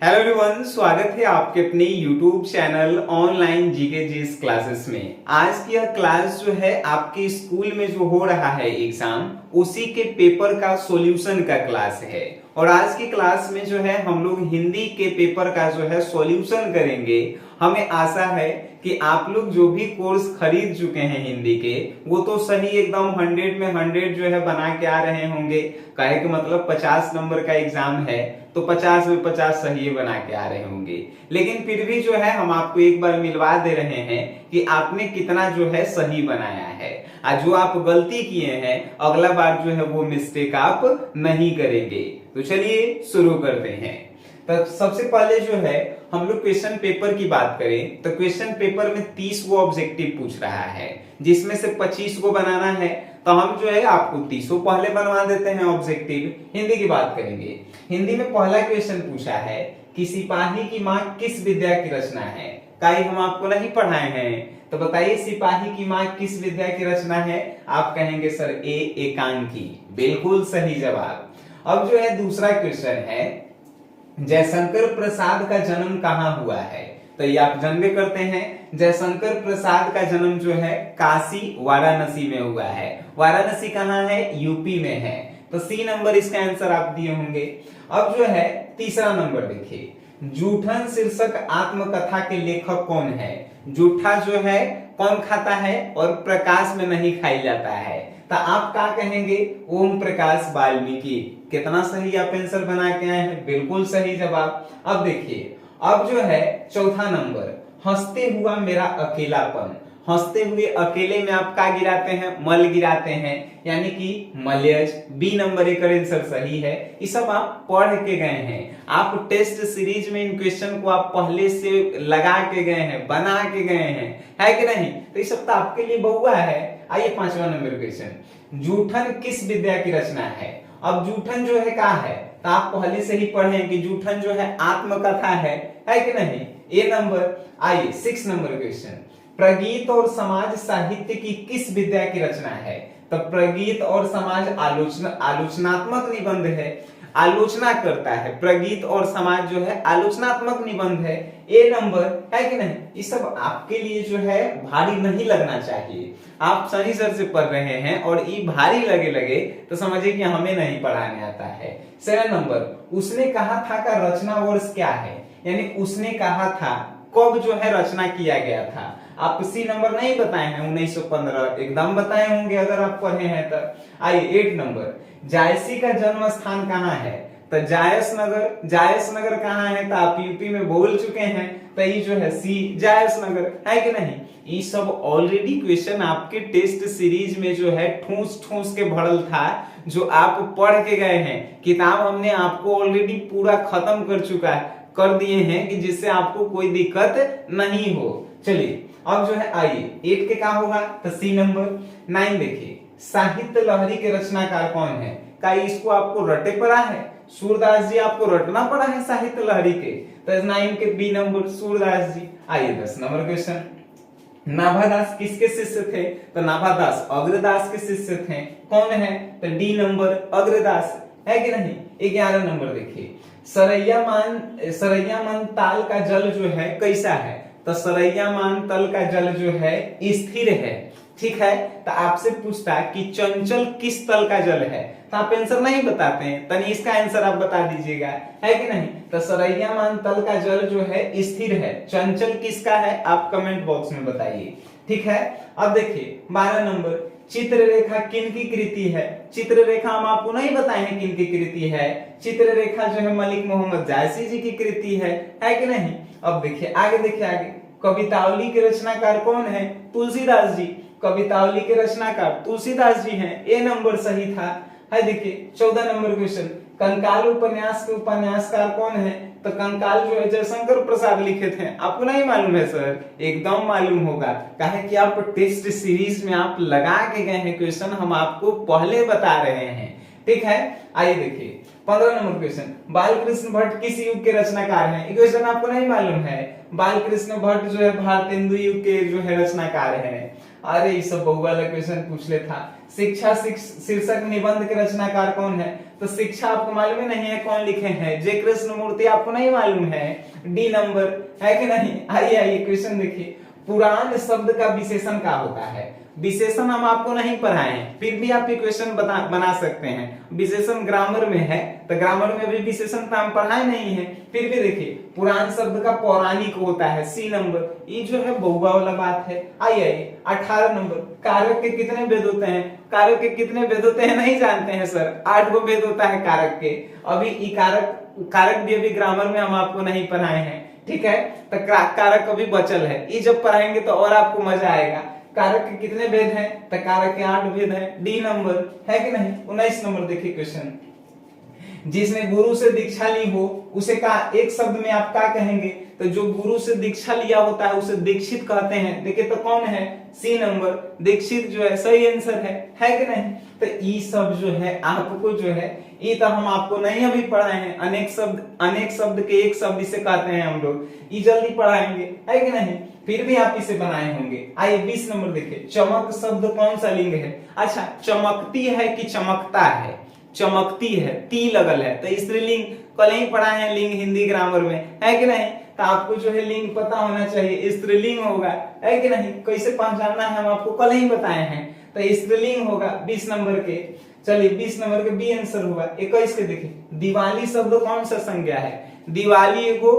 Hello everyone, स्वागत है आपके अपने YouTube channel online GK GS classes में। आज की यह क्लास जो है आपके स्कूल में जो हो रहा है एग्जाम, उसी के पेपर का सॉल्यूशन का क्लास है। और आज की क्लास में जो है हम लोग हिंदी के पेपर का जो है सॉल्यूशन करेंगे। हमें आशा है कि आप लोग जो भी कोर्स खरीद चुके हैं हिंदी के, वो तो सही एकदम 100 में 100 जो है बना के आ रहे होंगे। कहे कि मतलब 50 नंबर का एग्जाम है तो 50 में 50 सही बना के आ रहे होंगे। लेकिन फिर भी जो है हम आपको एक बार मिलवा दे रहे हैं कि आपने कितना जो है सही बनाया है। आज जो आप गलती किए हैं अगला बार जो है वो मिस्टेक आप नहीं करेंगे। तो चलिए शुरू करते हैं। तो सबसे पहले जो है हम लोग क्वेश्चन पेपर की बात करें तो क्वेश्चन पेपर में 30 गो ऑब्जेक्टिव पूछ रहा है, जिसमें से 25 गो बनाना है। तो हम जो है आपको 30 पहले बनवा देते हैं ऑब्जेक्टिव। हिंदी की बात करेंगे। हिंदी में पहला क्वेश्चन पूछा है कि सिपाही की मां किस विद्या की रचना है। काई हम आपको नहीं पढ़ाए हैं, तो बताइए सिपाही की मां किस विद्या की रचना है। आप कहेंगे सर ए एकांकी, बिल्कुल सही जवाब। अब जो है दूसरा क्वेश्चन है जयशंकर प्रसाद का जन्म कहाँ हुआ है। तो ये आप जानबे करते हैं, जयशंकर प्रसाद का जन्म जो है काशी वाराणसी में हुआ है। वाराणसी कहाँ है? यूपी में है। तो सी नंबर इसका आंसर आप दिए होंगे। अब जो है तीसरा नंबर देखिए, जूठन शीर्षक आत्मकथा के लेखक कौन है। जूठा जो है कौन खाता है और प्रकाश में नहीं खाई जाता है। तो आप क्या कहेंगे? ओम प्रकाश वाल्मीकि। कितना सही आप आंसर बना के आए हैं, बिल्कुल सही जवाब। अब देखिए, अब जो है चौथा नंबर, हंसते हुआ मेरा अकेलापन। हंसते हुए अकेले में आप क्या गिराते हैं? मल गिराते हैं, यानी कि मलयज। बी नंबर एक आंसर सही है। ये सब आप पढ़ के गए हैं, आप टेस्ट सीरीज में इन क्वेश्चन को आप पहले से लगा के गए हैं, बना के गए हैं, है कि नहीं? तो ये सब तो आपके लिए बहुआ है। आइए पांचवा नंबर क्वेश्चन, जूठन किस विद्या की रचना है। अब जूठन जो है क्या है, तो आप पहले से ही पढ़े कि जूठन जो है आत्मकथा है कि नहीं? ए नंबर। आइए 6 नंबर क्वेश्चन, प्रगीत और समाज साहित्य की किस विद्या की रचना है। तो प्रगीत और समाज आलोचनात्मक निबंध है, आलोचना करता है। प्रगीत और समाज जो है आलोचनात्मक निबंध है। ए नंबर, है कि नहीं? ये सब आपके लिए जो है भारी नहीं लगना चाहिए। आप सही सर से पढ़ रहे हैं और ये भारी लगे तो समझिए कि हमें नहीं पढ़ाने आता है। 7 नंबर, उसने कहा था का रचना वर्ष क्या है। यानी उसने कहा था कब जो है रचना किया गया था। आप सी नंबर नहीं बताए हैं, 1915 एकदम बताए होंगे अगर आप पढ़े हैं तो। आइए 8 नंबर, जायसी का जन्म स्थान कहाँ है। तो जायस नगर, जायस नगर कहाँ है? तो आप यूपी में बोल चुके हैं, तो ये जो है सी जायस नगर, है कि नहीं? ये सब ऑलरेडी क्वेश्चन आपके टेस्ट सीरीज में जो है ठूस ठूस के भरल था, जो आप पढ़ के गए हैं। किताब हमने आपको ऑलरेडी पूरा खत्म कर दिए हैं कि जिससे आपको कोई दिक्कत नहीं हो। चलिए अब जो है आइए 8 के क्या होगा, तो सी नंबर। 9 देखिए, साहित्य लहरी के रचनाकार कौन है। का इसको आपको रटे पड़ा है? सूरदास जी आपको रटना पड़ा है साहित्य लहरी के। तो 9 के बी नंबर सूरदास जी। आइए 10 नंबर क्वेश्चन, नाभादास किसके शिष्य थे। तो नाभादास अग्रदास के शिष्य थे। कौन है? तो डी नंबर अग्रदास, है कि नहीं? 11 नंबर देखिए, सरैया मान ताल का जल जो है कैसा है। तो सरैया मान तल का जल जो है स्थिर है, ठीक है। तो आपसे पूछता कि चंचल किस तल का जल है, तो आप आंसर नहीं बताते हैं, तनी इसका आंसर आप बता दीजिएगा, है कि नहीं? तो सरैया मान तल का जल जो है स्थिर है। चंचल किसका है आप कमेंट बॉक्स में बताइए, ठीक है। अब देखिए 12 नंबर, चित्ररेखा किनकी कृति है। चित्ररेखा हम आपको नहीं बताए हैं किनकी कृति है। चित्ररेखा जो है मलिक मोहम्मद जायसी जी की कृति है कि नहीं? अब देखिए आगे, देखिए आगे, कवितावली के रचनाकार कौन है? तुलसीदास जी। कवितावली के रचनाकार तुलसीदास जी हैं। ए नंबर सही था, है। देखिए 14 नंबर क्वेश्चन, कंकाल उपन्यास के उपन्यासकार कौन है। तो कंकाल जो है जयशंकर प्रसाद लिखे थे। आपको नहीं मालूम है सर? एकदम मालूम होगा, काहे कि आप टेस्ट सीरीज में आप लगा के गए हैं क्वेश्चन, हम आपको पहले बता रहे हैं, ठीक है। आइए देखिए 15 नंबर क्वेश्चन, बालकृष्ण भट्ट किस युग के रचनाकार हैं। क्वेश्चन आपको नहीं मालूम है? बालकृष्ण भट्ट जो है भारतेंदु युग के जो है रचनाकार हैं। अरे ये सब बहु वाला क्वेश्चन पूछ ले था। शिक्षा शीर्षक निबंध के रचनाकार कौन है? तो शिक्षा आपको मालूम ही नहीं है कौन लिखे हैं? जे कृष्णमूर्ति। आपको नहीं मालूम है? डी नंबर है कि नहीं? आइए आइए क्वेश्चन देखिए, पुराण शब्द का विशेषण क्या होता है? विशेषण हम आपको नहीं पढ़ाए हैं, फिर भी आप इक्वेशन बना सकते हैं। विशेषण ग्रामर में है, तो ग्रामर में भी विशेषण तो हम पढ़ाए नहीं है, फिर भी देखिए पुराण शब्द का पौराणिक होता है, सी नंबर। ये जो है बहुआ वाला बात है। आइए 18 नंबर, कारक के कितने भेद होते हैं? कारक के कितने भेद होते हैं नहीं जानते हैं सर? 8 गो भेद होता है कारक के। अभी ई कारक भी अभी ग्रामर में हम आपको नहीं पढ़ाए हैं, ठीक है? तो कारक अभी बचल है, ये जब पढ़ाएंगे तो और आपको मजा आएगा। कारक के कितने भेद हैं? तो कारक के 8 भेद हैं, डी नंबर है कि नहीं? 19 नंबर देखिए क्वेश्चन, जिसने गुरु से दीक्षा ली हो उसे का एक शब्द में आप क्या कहेंगे? तो जो गुरु से दीक्षा लिया होता है उसे दीक्षित कहते हैं। देखिए तो कौन है? सी नंबर, दीक्षित जो है सही आंसर है कि नहीं? तो ये सब जो है आपको जो है ये तो हम आपको नहीं अभी पढ़ाए हैं। अनेक शब्द के एक शब्द इसे कहते हैं हम लोग, ये जल्दी पढ़ाएंगे है कि नहीं? फिर भी आप इसे बनाए होंगे। आइए 20 नंबर देखिए, चमक शब्द कौन सा लिंग है? अच्छा, चमकती है कि चमकता है? चमकती है, ती लगल है, तो स्त्रीलिंग कल ही पढ़ाए हैं लिंग हिंदी ग्रामर में, है कि नहीं? तो आपको जो है लिंग पता होना चाहिए, स्त्रीलिंग होगा, है कि नहीं? कैसे पहचानना है हम आपको कल ही बताए हैं, तो स्त्रीलिंग होगा 20 नंबर के। चलिए 20 नंबर के बी आंसर होगा। 21 के देखिए, दिवाली शब्द कौन सा संज्ञा है? दिवाली एगो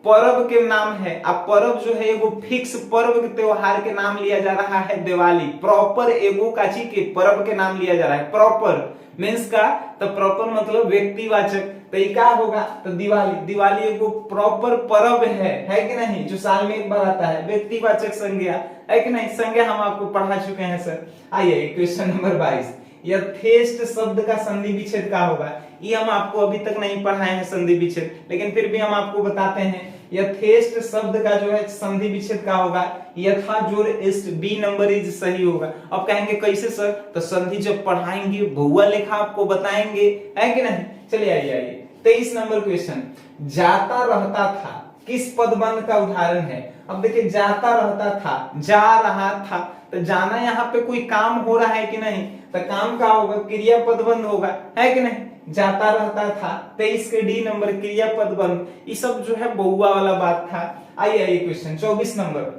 पर्व के नाम है। अब पर्व जो है एगो फिक्स पर्व के त्योहार के नाम लिया जा रहा है दिवाली। प्रॉपर एगो काची के पर्व के नाम लिया जा रहा है। प्रॉपर मीन्स का, तो प्रॉपर मतलब व्यक्तिवाचक, तो ये क्या होगा? तो दिवाली एगो प्रॉपर पर्व है कि नहीं? जो साल में एक बार आता है, व्यक्तिवाचक संज्ञा है कि नहीं? संज्ञा हम आपको पढ़ा चुके हैं सर। आइए क्वेश्चन नंबर 22, यथेष्ट शब्द का संधि विच्छेद क्या होगा? ये हम आपको अभी तक नहीं पढ़ाए हैं संधि विच्छेद, लेकिन फिर भी हम आपको बताते हैं। यथेष्ट शब्द का जो है संधि विच्छेद क्या होगा? यथा जोड़ इष्ट, बी नंबर इज सही होगा। अब कहेंगे कैसे सर? तो संधि जब पढ़ाएंगे बहुआ लेखा आपको बताएंगे, है कि नहीं? चलिए आइए 23 नंबर क्वेश्चन, जाता रहता था किस पदबंध का उदाहरण है? अब देखिए जाता रहता था, जा रहा था, तो जाना यहाँ पे कोई काम हो रहा है कि नहीं? तो काम का होगा, क्रिया पदबंध होगा, है कि नहीं? जाता रहता था, 23 के डी नंबर क्रिया पदबंध। ये सब जो है बहुआ वाला बात था। आइए क्वेश्चन 24 नंबर,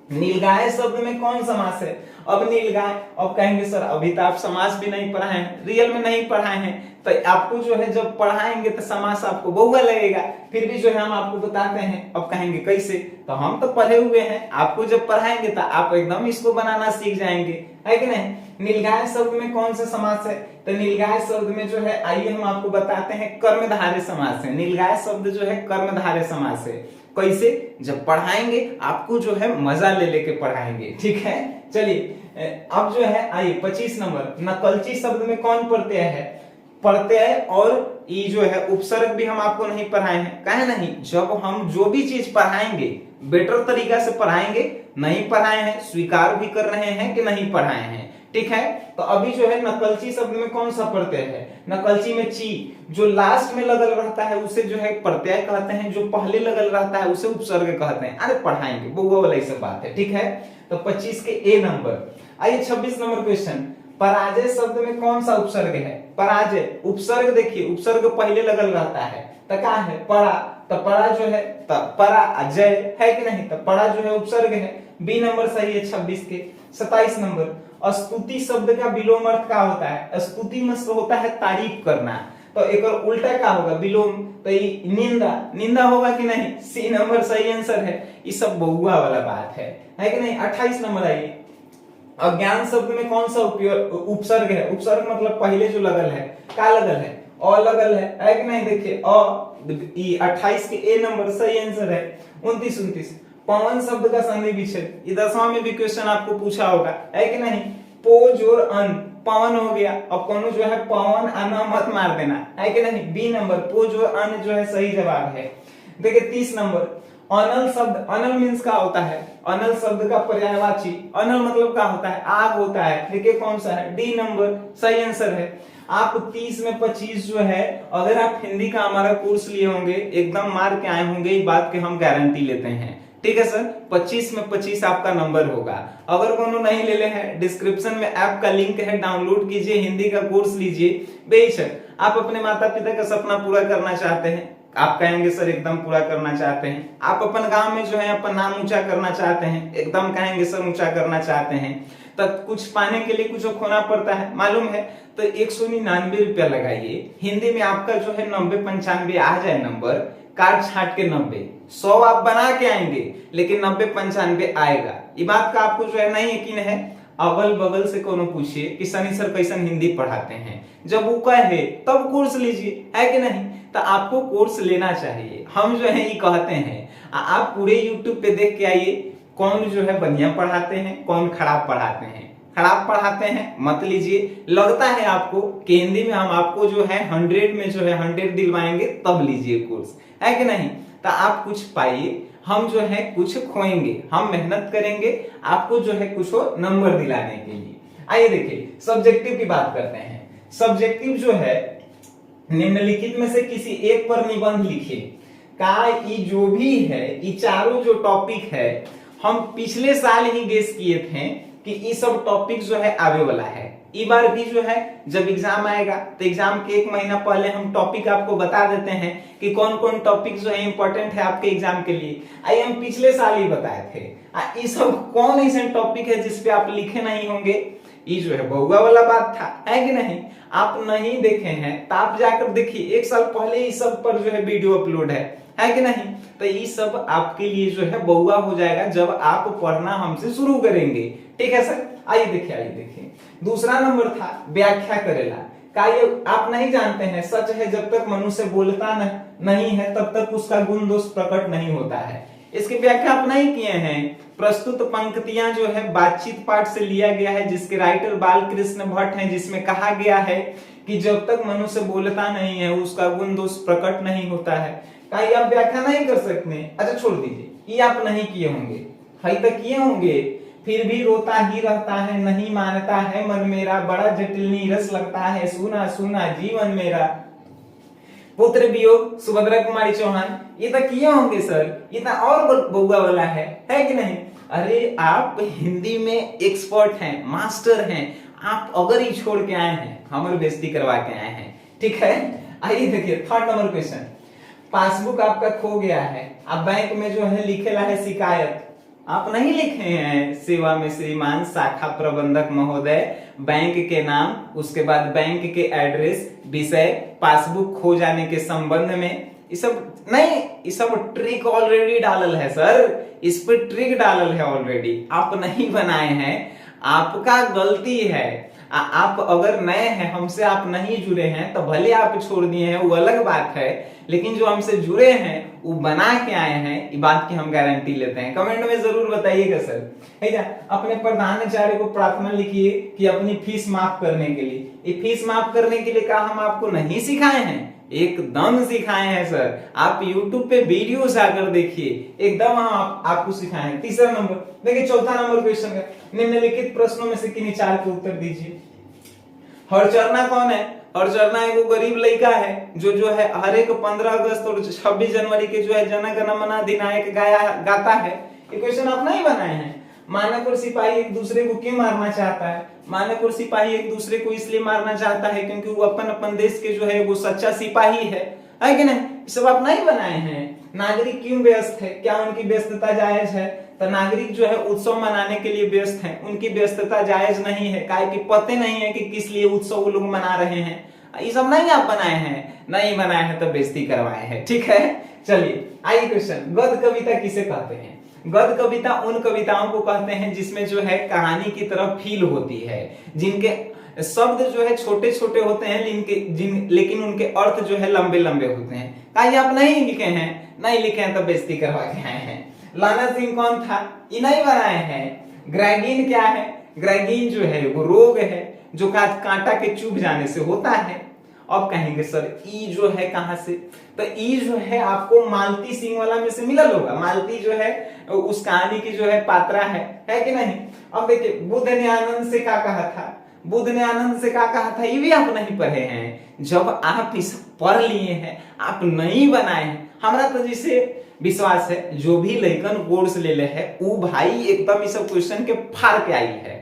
नीलगाय शब्द में कौन समास है? अब नीलगाय, अब कहेंगे सर अभी तो आप समास भी नहीं पढ़ाए हैं, रियल में नहीं पढ़ाए हैं, तो आपको जो है जब पढ़ाएंगे तो समास आपको बहुआ लगेगा। फिर भी जो है हम आपको बताते हैं। अब कहेंगे कैसे? तो हम तो पढ़े हुए हैं, आपको जब पढ़ाएंगे तो आप एकदम इसको बनाना सीख जाएंगे, है कि नहीं? नीलगाय शब्द में कौन सा समास है? तो नीलगाय शब्द में जो है आइए हम आपको बताते हैं कर्मधारय समास है। नीलगाय शब्द जो है कर्मधारय समास है। कैसे? जब पढ़ाएंगे आपको जो है मजा ले लेके पढ़ाएंगे, ठीक है? चलिए अब जो है आइए 25 नंबर, नकलची शब्द में कौन प्रत्यय है? प्रत्यय और ये जो है उपसर्ग भी हम आपको नहीं पढ़ाए हैं। कहे नहीं, जब हम जो भी चीज पढ़ाएंगे बेटर तरीका से पढ़ाएंगे। नहीं पढ़ाए हैं, स्वीकार भी कर रहे हैं कि नहीं पढ़ाए हैं, ठीक है? तो अभी जो है नकलची शब्द में कौन सा प्रत्यय है? नकलची में ची, जो लास्ट में लगल रहता है उसे जो है प्रत्यय कहते हैं, जो पहले लगल रहता है उसे उपसर्ग कहते हैं। अरे पढ़ाएंगे, बहुआ वाला ये सब बात है, ठीक है? तो 25 के ए नंबर। आइए 26 नंबर क्वेश्चन, पराजय शब्द में कौन सा उपसर्ग है? पराजय उपसर्ग देखिए, उपसर्ग पहले लगल रहता है, तो क्या है? परा, तो परा जो है परा अजय है कि नहीं? तो परा जो है उपसर्ग है, बी नंबर सही है 26 के। 27 नंबर, स्तुति शब्द का विलोम अर्थ क्या होता है? स्तुति मतलब होता है तारीफ करना, तो एक उल्टा क्या होगा? विलोम, तो ये निंदा होगा कि नहीं? सी नंबर सही आंसर है। ये सब बहुआ वाला बात है कि नहीं? 28 नंबर आइए, अज्ञान शब्द में कौन सा उपसर्ग है? उपसर्ग मतलब पहले जो लगल है, क्या लगल है? अ लगल है कि नहीं? देखिए अ, 28 के ए नंबर सही आंसर है। 29 29, पवन शब्द का संधि विच्छेद, ये 10वां में भी क्वेश्चन आपको पूछा होगा, है कि नहीं? पो जोर अन, पवन हो गया। अब कौन जो है पवन अन मत मार देना, है कि नहीं? बी नंबर पो जोर अन जो है सही जवाब है। देखिए 30 नंबर, अनल शब्द, अनल मीन्स क्या होता है? अनल शब्द का पर्यायवाची, अनल मतलब क्या होता है? आग होता है। देखिए कौन सा है? डी नंबर सही आंसर है। आप 30 में 25 जो है, अगर आप हिंदी का हमारा कोर्स लिए होंगे एकदम मार के आए होंगे, ये बात के हम गारंटी लेते हैं, ठीक है सर, 25 में 25 आपका नंबर होगा। अगर कोनो नहीं ले ले हैं, डिस्क्रिप्शन में ऐप का लिंक है, डाउनलोड कीजिए, हिंदी का कोर्स लीजिए। बेशक आप अपने माता पिता का सपना पूरा करना चाहते हैं, आप कहेंगे सर एकदम पूरा करना चाहते हैं। आप अपन गांव में जो है अपन नाम ऊंचा करना चाहते हैं, एकदम कहेंगे सर ऊंचा करना चाहते हैं, तो कुछ पाने के लिए कुछ खोना पड़ता है, मालूम है। तो 199 रुपया लगाइए, हिंदी में आपका जो है 90-95 आ जाए नंबर, काट छाट के 90, 100 आप बना के आएंगे लेकिन 90-95 आएगा। ये बात का आपको जो है नहीं यकीन है, अगल बगल से कोनो पूछिए कि सनी सर कैसन हिंदी पढ़ाते हैं, जब वो कहे तब कोर्स लीजिए, है कि नहीं। तो आपको कोर्स लेना चाहिए, हम जो है ये कहते हैं। आप पूरे यूट्यूब पे देख के आइए कौन जो है बढ़िया पढ़ाते हैं, कौन खराब पढ़ाते हैं। खराब पढ़ाते हैं मत लीजिए, लगता है आपको कि हिंदी में हम आपको जो है 100 में जो है 100 दिलवाएंगे तब लीजिए कोर्स, है कि नहीं। तो आप कुछ पाइए, हम जो है कुछ खोएंगे, हम मेहनत करेंगे आपको जो है कुछ नंबर दिलाने के लिए। आइए देखिए सब्जेक्टिव की बात करते हैं। सब्जेक्टिव जो है निम्नलिखित में से किसी एक पर निबंध लिखिए। का ये जो भी है, ये चारों जो टॉपिक है, हम पिछले साल ही गेस किए थे कि ये सब टॉपिक जो है आवे वाला है। इस बार भी जो है जब एग्जाम आएगा तो एग्जाम के 1 महीना पहले हम टॉपिक आपको बता देते हैं कि कौन कौन टॉपिक जो है इंपॉर्टेंट है आपके एग्जाम के लिए। आइए हम पिछले साल ही बताए थे। ये सब कौन ऐसे टॉपिक है जिसपे आप लिखे नहीं होंगे, ये जो है बउआ वाला बात था, है कि नहीं। आप नहीं देखे हैं तो आप जाकर देखिए, 1 साल पहले इस सब पर जो है वीडियो अपलोड है कि नहीं। तो ये सब आपके लिए जो है बउआ हो जाएगा जब आप पढ़ना हमसे शुरू करेंगे, ठीक है सर। आइए देखिए दूसरा नंबर था व्याख्या करेला। का ये आप नहीं जानते हैं, सच है जब तक मनुष्य बोलता नहीं है तब तक उसका गुण दोष प्रकट नहीं होता है। इसकी व्याख्या आप नहीं किए हैं। प्रस्तुत पंक्तियां जो है बातचीत पाठ से लिया गया है, जिसके राइटर बालकृष्ण भट्ट हैं, जिसमें कहा गया है कि जब तक मनुष्य बोलता नहीं है उसका गुण दोष प्रकट नहीं होता है। का ये आप व्याख्या नहीं कर सकते। अच्छा छोड़ दीजिए, ये आप नहीं किए होंगे, हई तक किए होंगे। फिर भी रोता ही रहता है, नहीं मानता है मन मेरा, बड़ा जटिल नीरस लगता है, सुना सुना जीवन मेरा। पुत्र वियोग सुभद्रा कुमारी चौहान, ये तो किए होंगे सर, ये तो और बउआ वाला है कि नहीं। अरे आप हिंदी में एक्सपर्ट हैं, मास्टर हैं, आप अगर ये छोड़ के आए हैं, हमारी बेइज्जती करवा के आए हैं, ठीक है। आइए देखिए 3rd नंबर क्वेश्चन। पासबुक आपका खो गया है, आप बैंक में जो है लिखेला है शिकायत, आप नहीं लिखे हैं सेवा में श्रीमान शाखा प्रबंधक महोदय, बैंक के नाम, उसके बाद बैंक के एड्रेस, विषय, पासबुक खो जाने के संबंध में। ये सब नहीं, ये सब ट्रिक ऑलरेडी डालल है सर, इस पे ट्रिक डालल है ऑलरेडी, आप नहीं बनाए हैं, आपका गलती है। आप अगर नए हैं, हमसे आप नहीं जुड़े हैं तो भले आप छोड़ दिए हैं वो अलग बात है, लेकिन जो हमसे जुड़े हैं वो बना के आए हैं, ये बात की हम गारंटी लेते हैं। कमेंट में जरूर बताइएगा सर, है क्या। अपने प्रधानाचार्य को प्रार्थना लिखिए कि अपनी फीस माफ करने के लिए। ये फीस माफ करने के लिए क्या हम आपको नहीं सिखाए हैं, एकदम सिखाए हैं सर। आप YouTube पे वीडियो जाकर देखिए, एकदम हम आपको सिखाए हैं। 3रा नंबर देखिए, 4था नंबर क्वेश्चन है, निम्नलिखित प्रश्नों में से किन्हीं 4 के उत्तर दीजिए। हरचरना कौन है। हरचरना एगो गरीब लड़का है जो है हर एक 15 अगस्त और 26 जनवरी के जो है जन गण मन अधिनायक गाता है। ये क्वेश्चन आप नहीं बनाए हैं। मानक और सिपाही एक दूसरे को क्यों मारना चाहता है। मानक और सिपाही एक दूसरे को इसलिए मारना चाहता है क्योंकि वो अपन देश के जो है वो सच्चा सिपाही है कि नहीं। सब आप नहीं बनाए हैं। नागरिक क्यों व्यस्त है, क्या उनकी व्यस्तता जायज है। तो नागरिक जो है उत्सव मनाने के लिए व्यस्त हैं, उनकी व्यस्तता जायज नहीं है, काहे कि पते नहीं है कि किस लिए उत्सव वो लोग मना रहे हैं। ये सब नहीं आप बनाए हैं, नहीं बनाए हैं तो बेइज्जती करवाए हैं, ठीक है। चलिए आइए क्वेश्चन, गद्य कविता किसे कहते हैं। गद्य कविता उन कविताओं को कहते हैं जिसमें जो है कहानी की तरफ फील होती है, जिनके शब्द जो है छोटे छोटे होते हैं लेकिन उनके अर्थ जो है लंबे लंबे होते हैं। कहीं आप नहीं लिखे हैं, नहीं लिखे हैं तो बेइज्जती करवा के आए हैं। लाना सिंह कौन था, ये नहीं बनाए हैं। ग्रैगीन क्या है, ग्रैगीन जो है वो रोग है जो कांटा के चुभ जाने से होता है। अब कहेंगे सर ई जो है कहां से, तो ई जो है आपको मालती सिंह वाला में से मिलल होगा। मालती जो है उस कहानी की जो है पात्रा है कि नहीं। अब देखिए बुद्ध ने आनंद से क्या कहा था, बुद्ध ने आनंद से क्या कहा था, ये भी आप नहीं पढ़े हैं। जब आप इस पढ़ लिए हैं, आप नहीं बनाए हैं, हमरा तो जिसे विश्वास है जो भी लइकन कोर्स ले ले है वो भाई एकदम इस सब क्वेश्चन के फाड़ के आई है।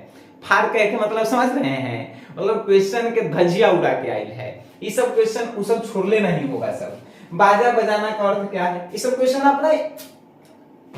फाड़ के मतलब समझ रहे हैं, मतलब क्वेश्चन के धजिया उड़ा के आई है। ये सब क्वेश्चन वो सब छोड़ले नहीं होगा। सब बाजा बजाना का अर्थ क्या है, ये सब क्वेश्चन अपना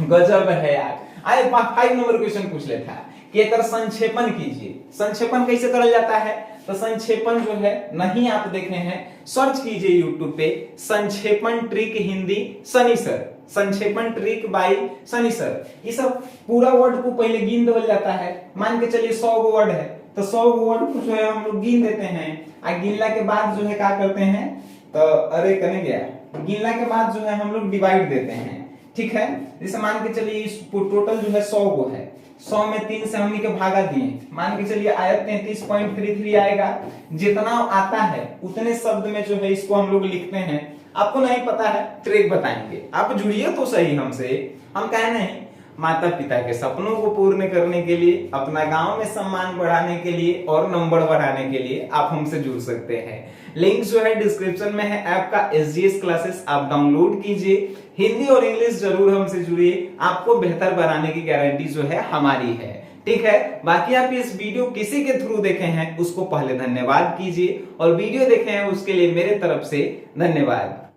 गजब है यार। आए 5 नंबर क्वेश्चन पूछ लेता है कि एक संक्षेपण कीजिए। संक्षेपण कैसे करल जाता है, तो संक्षेपण जो है नहीं आप देखे हैं, सर्च कीजिए YouTube पे संक्षेपण ट्रिक हिंदी सनी सर, संक्षेपण ट्रिक बाय सनी सर। ये सब पूरा वर्ड को पहले गिन दिया जाता है। मान के चलिए 100 गो वर्ड है तो 100 गो वर्ड को जो है हम लोग गिन देते हैं। गिनला के बाद जो है क्या करते हैं, तो अरे करने गया, गिनला के बाद जो है हम लोग डिवाइड देते हैं। ठीक है, जैसे मान के चलिए टोटल जो है 100 गो है, 100 में 3 से हमनी के भागा दिए, मान के चलिए आयत 33.33 आएगा। जितना आता है उतने शब्द में जो है इसको हम लोग लिखते हैं। आपको नहीं पता है ट्रिक बताएंगे, आप जुड़िए तो सही हमसे। हम कहे नहीं, माता पिता के सपनों को पूर्ण करने के लिए, अपना गांव में सम्मान बढ़ाने के लिए और नंबर बढ़ाने के लिए आप हमसे जुड़ सकते हैं। लिंक जो है डिस्क्रिप्शन में है ऐप का, SGS क्लासेस आप डाउनलोड कीजिए। हिंदी और इंग्लिश जरूर हमसे जुड़िए, आपको बेहतर बनाने की गारंटी जो है हमारी है। ठीक है, बाकी आप इस वीडियो किसी के थ्रू देखे हैं उसको पहले धन्यवाद कीजिए, और वीडियो देखे हैं उसके लिए मेरे तरफ से धन्यवाद।